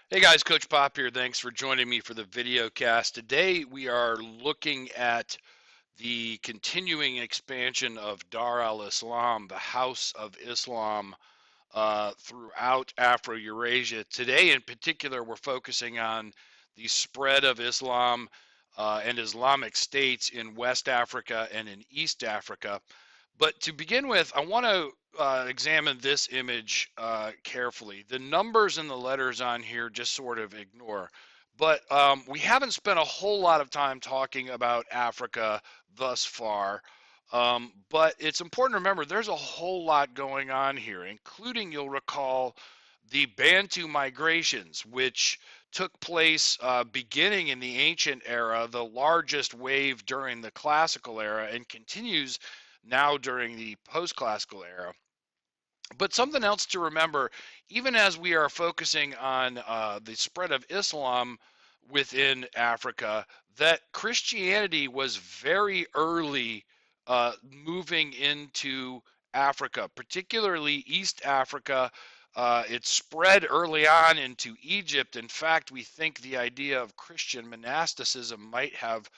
Hey guys, Coach Pop here. Thanks for joining me for the video cast. Today we are looking at the continuing expansion of Dar al-Islam, the House of Islam, throughout Afro-Eurasia. Today in particular, we're focusing on the spread of Islam and Islamic states in West Africa and in East Africa. But to begin with, I want to examine this image carefully. The numbers and the letters on here just sort of ignore. But we haven't spent a whole lot of time talking about Africa thus far. But it's important to remember there's a whole lot going on here, including, you'll recall, the Bantu migrations, which took place beginning in the ancient era, the largest wave during the classical era, and continues now during the post-classical era. But something else to remember, even as we are focusing on the spread of Islam within Africa, that Christianity was very early moving into Africa, particularly East Africa. It spread early on into Egypt. In fact, we think the idea of Christian monasticism might have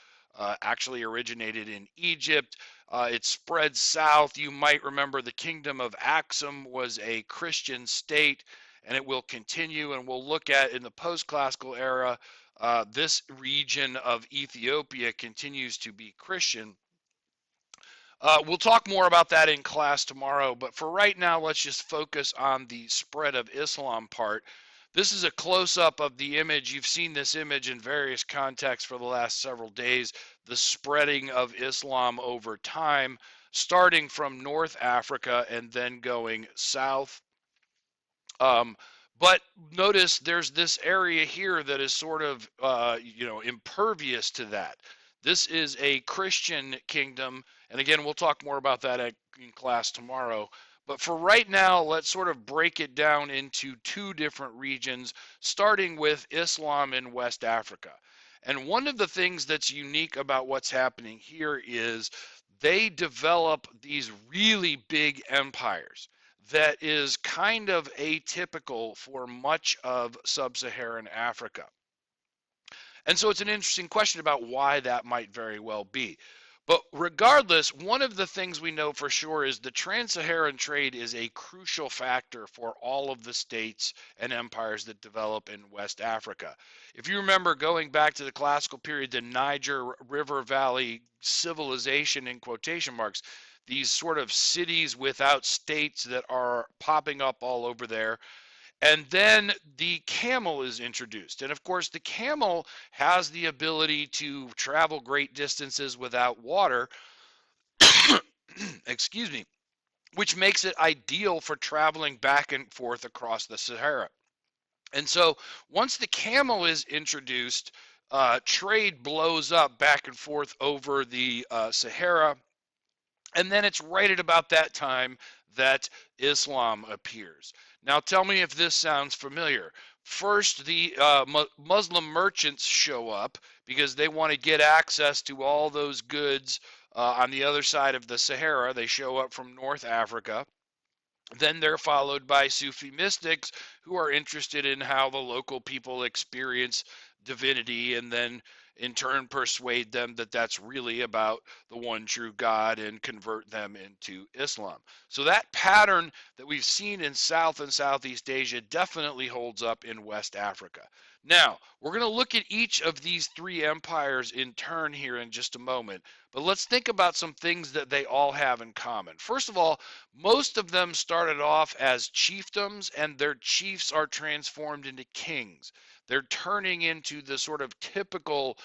actually originated in Egypt. It spread south. You might remember the kingdom of Axum was a Christian state, and it will continue. And we'll look at in the post-classical era, this region of Ethiopia continues to be Christian. We'll talk more about that in class tomorrow, but for right now, let's just focus on the spread of Islam part. This is a close-up of the image. You've seen this image in various contexts for the last several days, the spreading of Islam over time, starting from North Africa and then going south. Um, but notice there's this area here that is sort of, impervious to that. This is a Christian kingdom, and again, we'll talk more about that in class tomorrow. But for right now, let's sort of break it down into two different regions, starting with Islam in West Africa. And one of the things that's unique about what's happening here is they develop these really big empires that is kind of atypical for much of sub-Saharan Africa. And so it's an interesting question about why that might very well be. But regardless, one of the things we know for sure is the trans-Saharan trade is a crucial factor for all of the states and empires that develop in West Africa. If you remember going back to the classical period, the Niger River Valley civilization in quotation marks, these sort of cities without states that are popping up all over there. And then the camel is introduced. And of course, the camel has the ability to travel great distances without water, excuse me, which makes it ideal for traveling back and forth across the Sahara. And so once the camel is introduced, trade blows up back and forth over the Sahara. And then it's right at about that time that Islam appears. Now, tell me if this sounds familiar. First, the Muslim merchants show up because they want to get access to all those goods on the other side of the Sahara. They show up from North Africa. Then they're followed by Sufi mystics who are interested in how the local people experience divinity and then in turn persuade them that that's really about the one true God and convert them into Islam. So that pattern that we've seen in South and Southeast Asia definitely holds up in West Africa. Now, we're going to look at each of these three empires in turn here in just a moment, but let's think about some things that they all have in common. First of all, most of them started off as chiefdoms, and their chiefs are transformed into kings. They're turning into the sort of typical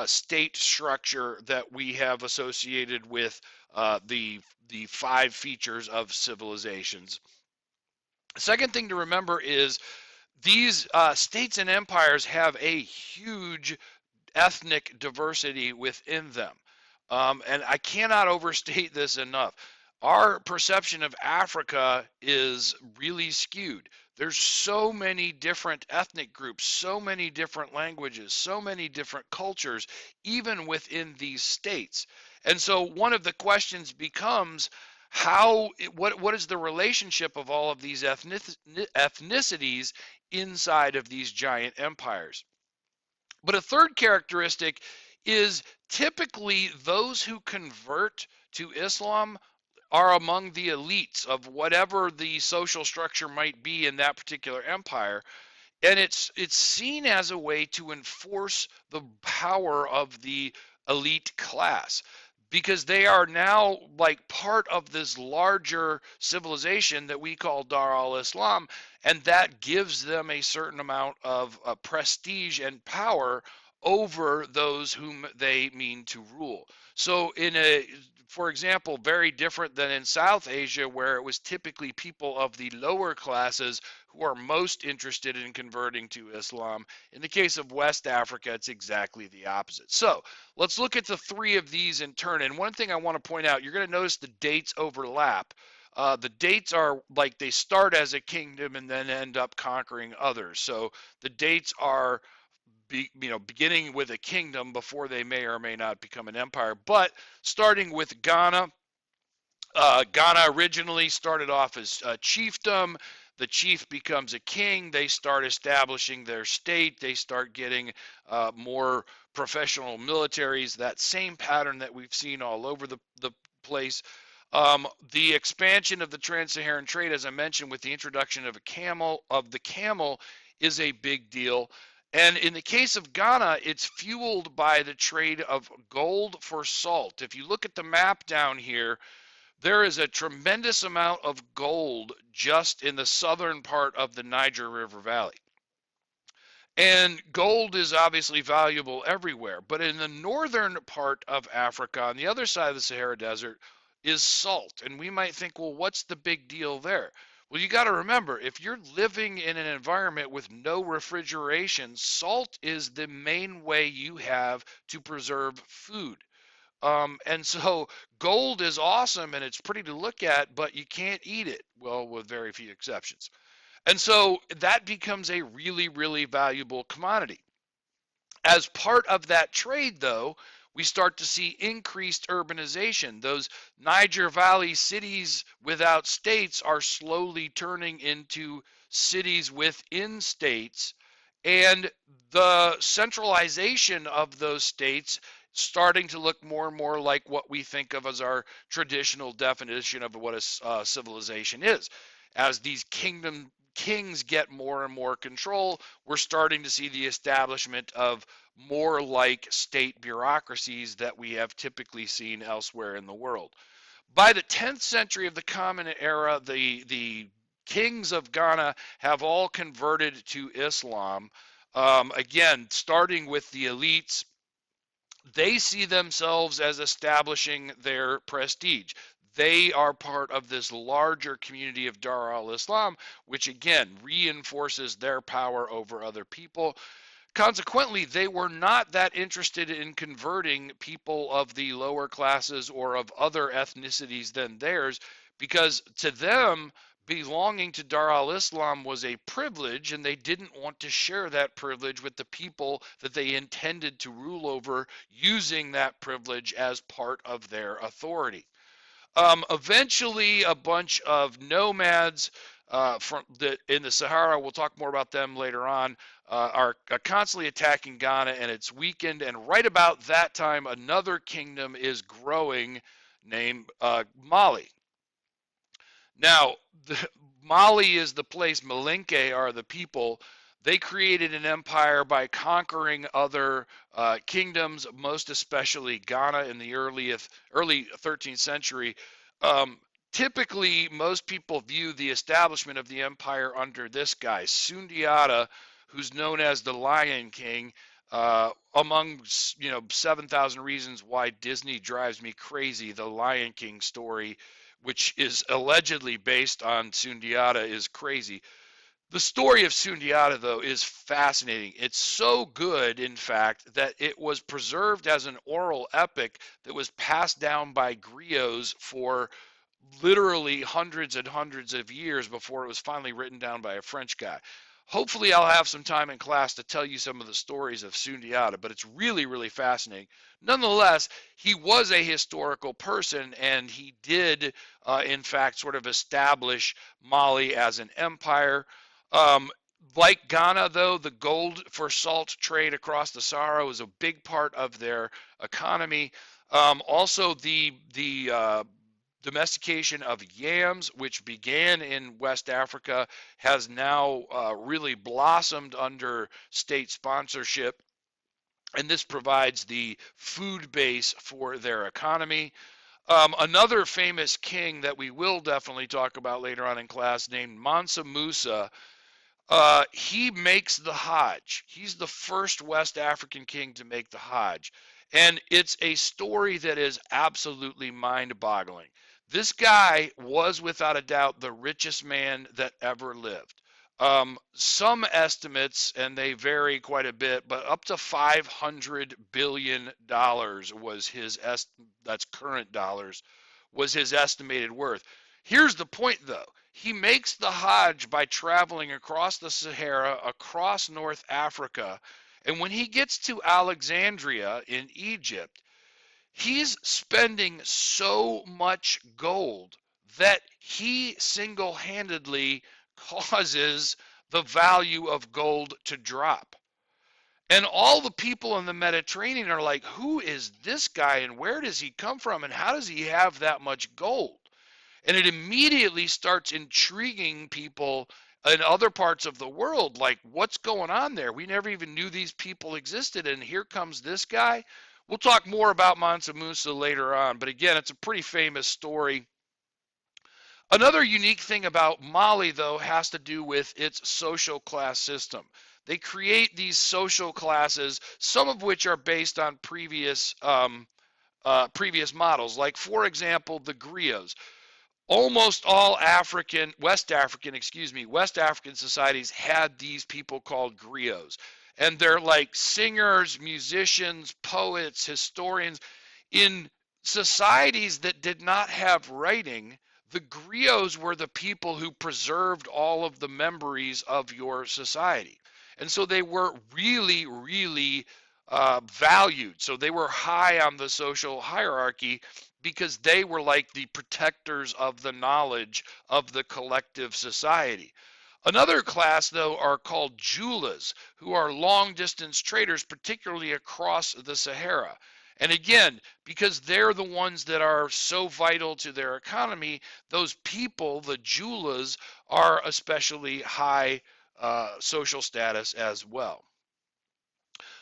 state structure that we have associated with the five features of civilizations. Second thing to remember is these states and empires have a huge ethnic diversity within them. And I cannot overstate this enough. Our perception of Africa is really skewed. There's so many different ethnic groups, so many different languages, so many different cultures, even within these states. And so one of the questions becomes, what is the relationship of all of these ethnicities inside of these giant empires. But a third characteristic is typically those who convert to Islam are among the elites of whatever the social structure might be in that particular empire, and it's seen as a way to enforce the power of the elite class, because they are now like part of this larger civilization that we call Dar al-Islam, and that gives them a certain amount of prestige and power over those whom they mean to rule. So for example, very different than in South Asia, where it was typically people of the lower classes who are most interested in converting to Islam. In the case of West Africa, it's exactly the opposite. So let's look at the three of these in turn. And one thing I want to point out, you're going to notice the dates overlap. The dates are like they start as a kingdom and then end up conquering others. So the dates are beginning with a kingdom before they may or may not become an empire. But starting with Ghana, Ghana originally started off as a chiefdom. The chief becomes a king. They start establishing their state. They start getting more professional militaries. That same pattern that we've seen all over the place. The expansion of the trans-Saharan trade, as I mentioned, with the introduction of the camel, is a big deal. And in the case of Ghana, it's fueled by the trade of gold for salt. If you look at the map down here, there is a tremendous amount of gold just in the southern part of the Niger River Valley. And gold is obviously valuable everywhere, but in the northern part of Africa, on the other side of the Sahara Desert, is salt. And we might think, well, what's the big deal there? Well, you got to remember, if you're living in an environment with no refrigeration, salt is the main way you have to preserve food. And so gold is awesome and it's pretty to look at, but you can't eat it, well, with very few exceptions. And so that becomes a really, really valuable commodity. As part of that trade, though, we start to see increased urbanization. Those Niger Valley cities without states are slowly turning into cities within states, and the centralization of those states starting to look more and more like what we think of as our traditional definition of what a civilization is. As these kings get more and more control, we're starting to see the establishment of more like state bureaucracies that we have typically seen elsewhere in the world. By the 10th century of the Common Era, the kings of Ghana have all converted to Islam. Again, starting with the elites, they see themselves as establishing their prestige. They are part of this larger community of Dar al-Islam, which again reinforces their power over other people. Consequently, they were not that interested in converting people of the lower classes or of other ethnicities than theirs, because to them, belonging to Dar al-Islam was a privilege, and they didn't want to share that privilege with the people that they intended to rule over, using that privilege as part of their authority. Eventually, a bunch of nomads in the Sahara, we'll talk more about them later on, are constantly attacking Ghana, and it's weakened. And right about that time, another kingdom is growing named Mali. Now, Mali is the place, Malinke are the people. They created an empire by conquering other kingdoms, most especially Ghana in the early 13th century. Typically, most people view the establishment of the empire under this guy, Sundiata, who's known as the Lion King. Among 7,000 reasons why Disney drives me crazy, the Lion King story, which is allegedly based on Sundiata, is crazy. The story of Sundiata, though, is fascinating. It's so good, in fact, that it was preserved as an oral epic that was passed down by griots for literally hundreds and hundreds of years before it was finally written down by a French guy. Hopefully I'll have some time in class to tell you some of the stories of Sundiata, but it's really, really fascinating. Nonetheless, he was a historical person, and he did, in fact, sort of establish Mali as an empire. Um, like Ghana, though, the gold for salt trade across the Sahara was a big part of their economy. Also, the domestication of yams, which began in West Africa, has now really blossomed under state sponsorship. And this provides the food base for their economy. Another famous king that we will definitely talk about later on in class, named Mansa Musa, he makes the Hajj. He's the first West African king to make the Hajj. And it's a story that is absolutely mind boggling. This guy was, without a doubt, the richest man that ever lived. Some estimates, and they vary quite a bit, but up to $500 billion was that's current dollars, was his estimated worth. Here's the point, though. He makes the Hajj by traveling across the Sahara, across North Africa, and when he gets to Alexandria in Egypt, he's spending so much gold that he single-handedly causes the value of gold to drop. And all the people in the Mediterranean are like, who is this guy and where does he come from and how does he have that much gold? And it immediately starts intriguing people in other parts of the world, like, what's going on there? We never even knew these people existed, and here comes this guy. We'll talk more about Mansa Musa later on, but again, it's a pretty famous story. Another unique thing about Mali, though, has to do with its social class system. They create these social classes, some of which are based on previous models. Like, for example, the griots. Almost all West African societies had these people called griots. And they're like singers, musicians, poets, historians. In societies that did not have writing, the griots were the people who preserved all of the memories of your society. And so they were really, really valued. So they were high on the social hierarchy because they were like the protectors of the knowledge of the collective society. Another class, though, are called Julas, who are long distance traders, particularly across the Sahara. And again, because they're the ones that are so vital to their economy, those people, the Julas, are especially high social status as well.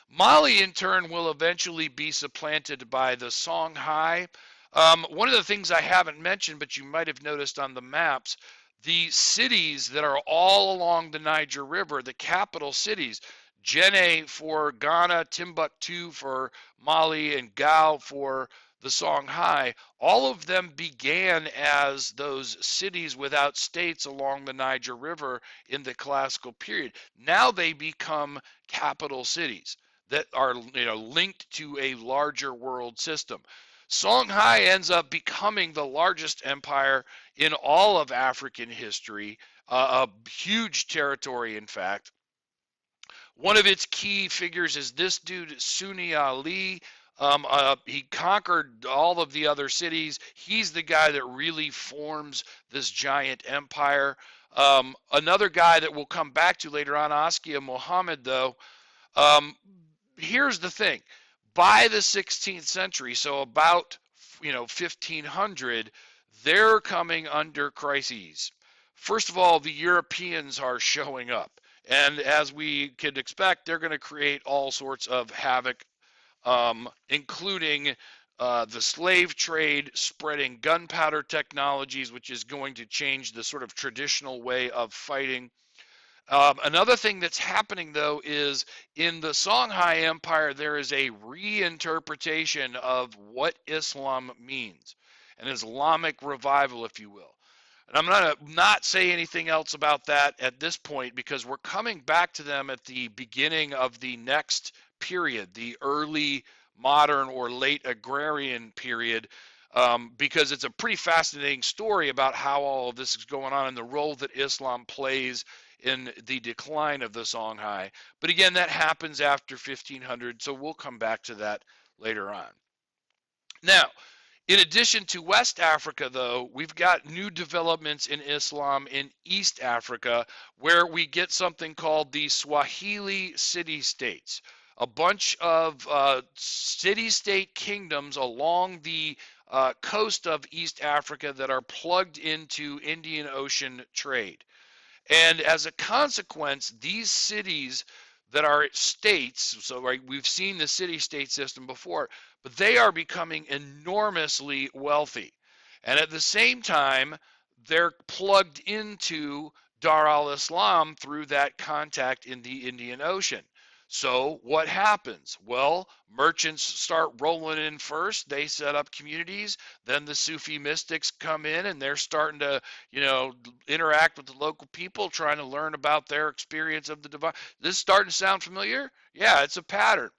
Mali, in turn, will eventually be supplanted by the Songhai. One of the things I haven't mentioned, but you might have noticed on the maps, the cities that are all along the Niger River, the capital cities, Djenné for Ghana, Timbuktu for Mali, and Gao for the Songhai, all of them began as those cities without states along the Niger River in the classical period. Now they become capital cities that are linked to a larger world system. Songhai ends up becoming the largest empire in all of African history, a huge territory, in fact. One of its key figures is this dude, Sunni Ali. He conquered all of the other cities. He's the guy that really forms this giant empire. Another guy that we'll come back to later on, Askia Muhammad, though, here's the thing. By the 16th century, so about 1500, they're coming under crises. First of all, the Europeans are showing up. And as we could expect, they're going to create all sorts of havoc, including the slave trade, spreading gunpowder technologies, which is going to change the sort of traditional way of fighting. Another thing that's happening, though, is in the Songhai Empire, there is a reinterpretation of what Islam means, an Islamic revival, if you will. And I'm going to not say anything else about that at this point because we're coming back to them at the beginning of the next period, the early modern or late agrarian period, because it's a pretty fascinating story about how all of this is going on and the role that Islam plays in the decline of the Songhai. But again, that happens after 1500, so we'll come back to that later on. Now, in addition to West Africa, though, we've got new developments in Islam in East Africa, where we get something called the Swahili city-states, a bunch of city-state kingdoms along the coast of East Africa that are plugged into Indian Ocean trade. And as a consequence, these cities that are states, so right, we've seen the city-state system before, but they are becoming enormously wealthy. And at the same time, they're plugged into Dar al-Islam through that contact in the Indian Ocean. So what happens? Well, merchants start rolling in first. They set up communities. Then the Sufi mystics come in and they're starting to, interact with the local people, trying to learn about their experience of the divine. This starting to sound familiar? Yeah, it's a pattern.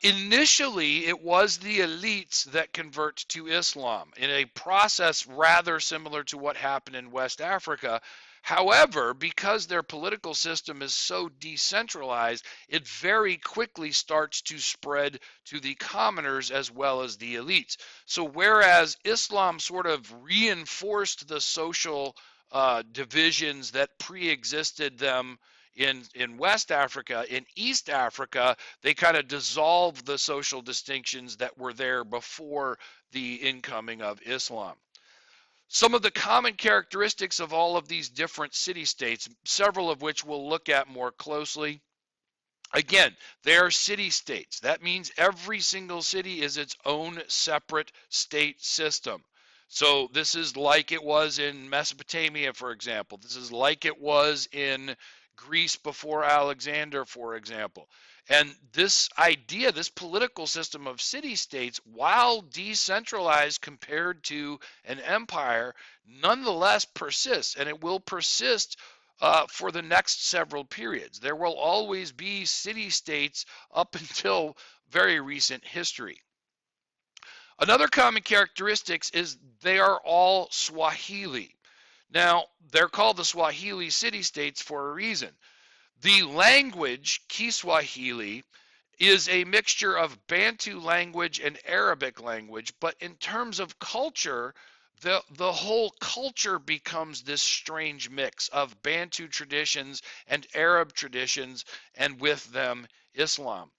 Initially, it was the elites that convert to Islam in a process rather similar to what happened in West Africa. However, because their political system is so decentralized, it very quickly starts to spread to the commoners as well as the elites. So whereas Islam sort of reinforced the social divisions that pre-existed them in West Africa, in East Africa, they kind of dissolved the social distinctions that were there before the incoming of Islam. Some of the common characteristics of all of these different city-states, several of which we'll look at more closely. Again, they are city-states. That means every single city is its own separate state system. So this is like it was in Mesopotamia, for example. This is like it was in Greece before Alexander, for example. And this idea, this political system of city-states, while decentralized compared to an empire, nonetheless persists, and it will persist for the next several periods. There will always be city-states up until very recent history. Another common characteristic is they are all Swahili. Now, they're called the Swahili city-states for a reason. The language, Kiswahili, is a mixture of Bantu language and Arabic language, but in terms of culture, the whole culture becomes this strange mix of Bantu traditions and Arab traditions, and with them, Islam.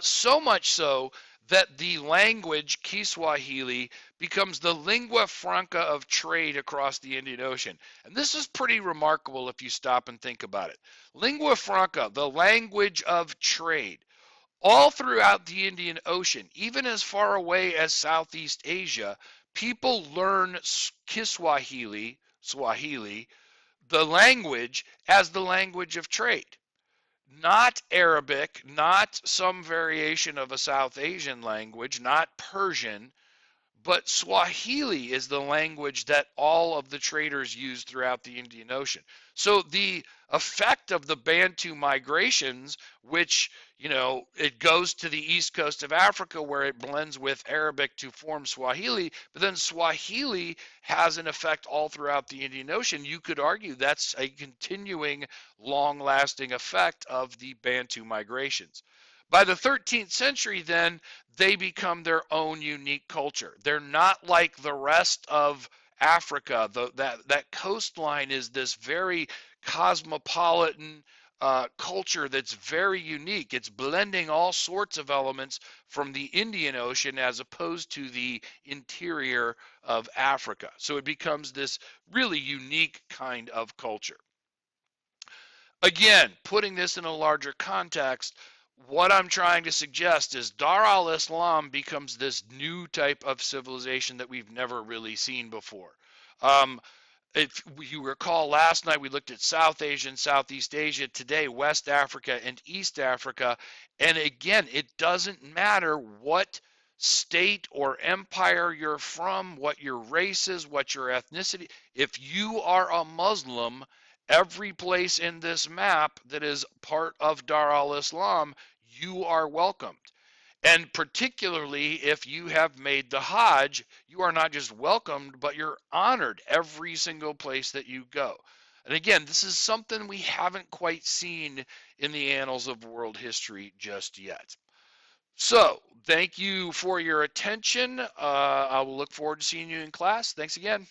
So much so that the language Kiswahili becomes the lingua franca of trade across the Indian Ocean. And this is pretty remarkable if you stop and think about it. Lingua franca, the language of trade, all throughout the Indian Ocean, even as far away as Southeast Asia, people learn Kiswahili, Swahili, the language, as the language of trade. Not Arabic, not some variation of a South Asian language, not Persian, but Swahili is the language that all of the traders used throughout the Indian Ocean. So the effect of the Bantu migrations, which, it goes to the east coast of Africa where it blends with Arabic to form Swahili, but then Swahili has an effect all throughout the Indian Ocean. You could argue that's a continuing, long-lasting effect of the Bantu migrations. By the 13th century, then, they become their own unique culture. They're not like the rest of Africa. That coastline is this very cosmopolitan culture that's very unique. It's blending all sorts of elements from the Indian Ocean as opposed to the interior of Africa. So it becomes this really unique kind of culture. Again, putting this in a larger context, what I'm trying to suggest is Dar al-Islam becomes this new type of civilization that we've never really seen before. If you recall, last night we looked at South Asia and Southeast Asia, today West Africa and East Africa. And again, it doesn't matter what state or empire you're from, what your race is, what your ethnicity. If you are a Muslim, every place in this map that is part of Dar al-Islam, you are welcomed. And particularly if you have made the Hajj, you are not just welcomed, but you're honored every single place that you go. And again, this is something we haven't quite seen in the annals of world history just yet. So, thank you for your attention. I will look forward to seeing you in class. Thanks again.